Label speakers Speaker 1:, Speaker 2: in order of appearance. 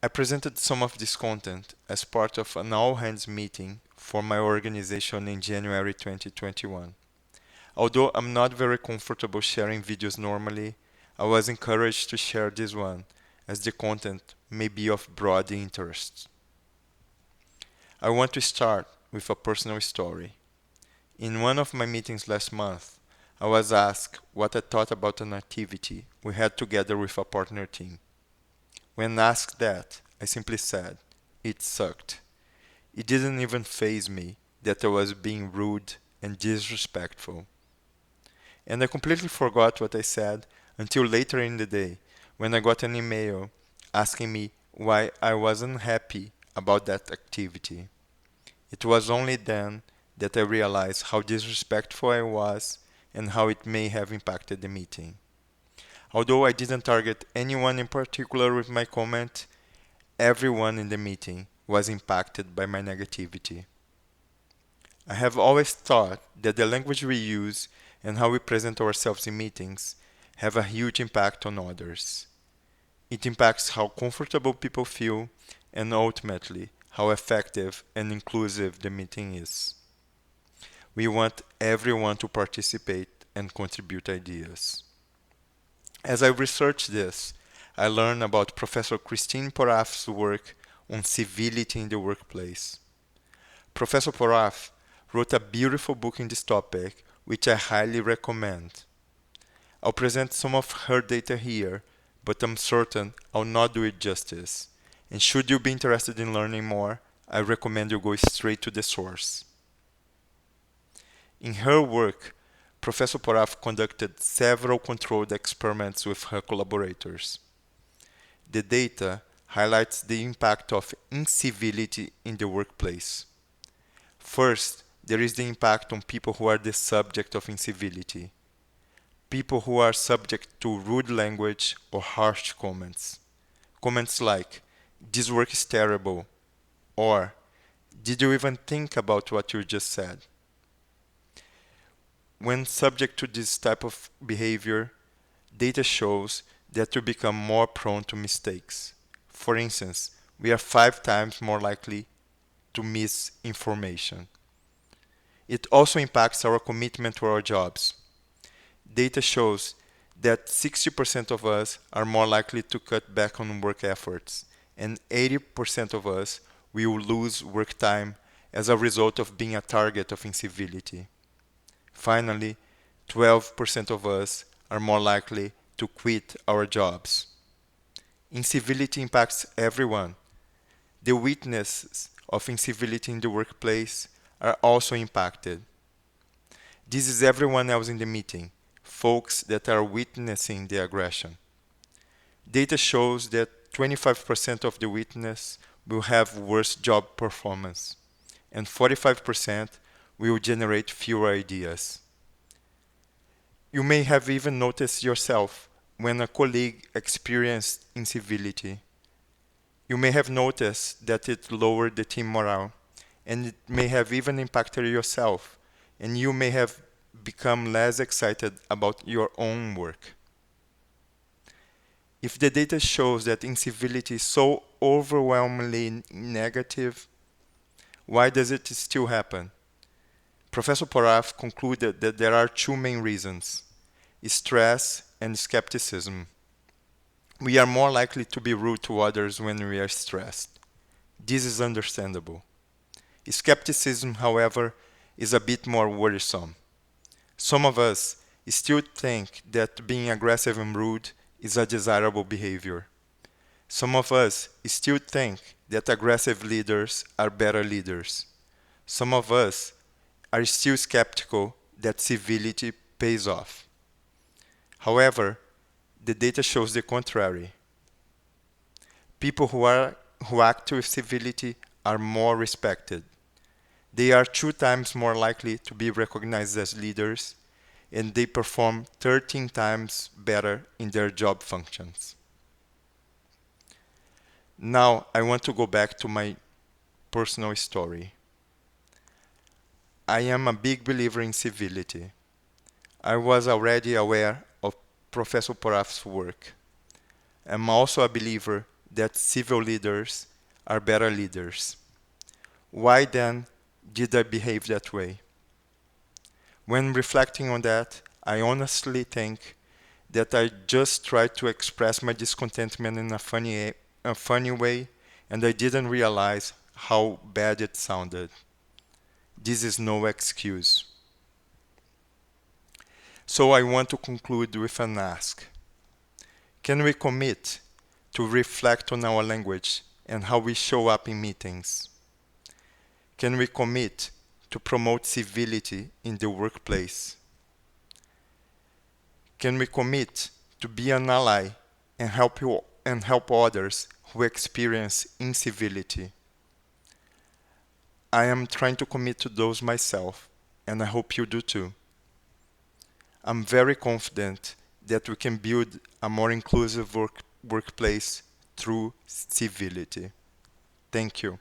Speaker 1: I presented some of this content as part of an all-hands meeting for my organization in January 2021. Although I'm not very comfortable sharing videos normally, I was encouraged to share this one as the content may be of broad interest. I want to start with a personal story. In one of my meetings last month, I was asked what I thought about an activity we had together with a partner team. When asked that, I simply said, it sucked. It didn't even faze me that I was being rude and disrespectful. And I completely forgot what I said until later in the day when I got an email asking me why I wasn't happy about that activity. It was only then that I realized how disrespectful I was and how it may have impacted the meeting. Although I didn't target anyone in particular with my comment, everyone in the meeting was impacted by my negativity. I have always thought that the language we use and how we present ourselves in meetings have a huge impact on others. It impacts how comfortable people feel and ultimately how effective and inclusive the meeting is. We want everyone to participate and contribute ideas. As I researched this, I learned about Professor Christine Porath's work on civility in the workplace. Professor Porath wrote a beautiful book in this topic, which I highly recommend. I'll present some of her data here, but I'm certain I'll not do it justice. And should you be interested in learning more, I recommend you go straight to the source. In her work, Professor Porath conducted several controlled experiments with her collaborators. The data highlights the impact of incivility in the workplace. First, there is the impact on people who are the subject of incivility. People who are subject to rude language or harsh comments. Comments like, "This work is terrible," or "Did you even think about what you just said?" When subject to this type of behavior, data shows that we become more prone to mistakes. For instance, we are 5 times more likely to miss information. It also impacts our commitment to our jobs. Data shows that 60% of us are more likely to cut back on work efforts, and 80% of us will lose work time as a result of being a target of incivility. Finally, 12% of us are more likely to quit our jobs. Incivility impacts everyone. The witnesses of incivility in the workplace are also impacted. This is everyone else in the meeting, folks that are witnessing the aggression. Data shows that 25% of the witness will have worse job performance, and 45% will generate fewer ideas. You may have even noticed yourself when a colleague experienced incivility. You may have noticed that it lowered the team morale, and it may have even impacted yourself, and you may have become less excited about your own work. If the data shows that incivility is so overwhelmingly negative, why does it still happen? Professor Porath concluded that there are two main reasons: stress and skepticism. We are more likely to be rude to others when we are stressed. This is understandable. Skepticism, however, is a bit more worrisome. Some of us still think that being aggressive and rude is a desirable behavior. Some of us still think that aggressive leaders are better leaders. Some of us are still skeptical that civility pays off. However, the data shows the contrary. People who act with civility are more respected. They are 2 times more likely to be recognized as leaders, and they perform 13 times better in their job functions. Now, I want to go back to my personal story. I am a big believer in civility. I was already aware of Professor Porath's work. I'm also a believer that civil leaders are better leaders. Why then did I behave that way? When reflecting on that, I honestly think that I just tried to express my discontentment in a funny way, and I didn't realize how bad it sounded. This is no excuse. So I want to conclude with an ask. Can we commit to reflect on our language and how we show up in meetings? Can we commit to promote civility in the workplace? Can we commit to be an ally and help others who experience incivility? I am trying to commit to those myself, and I hope you do too. I'm very confident that we can build a more inclusive workplace through civility. Thank you.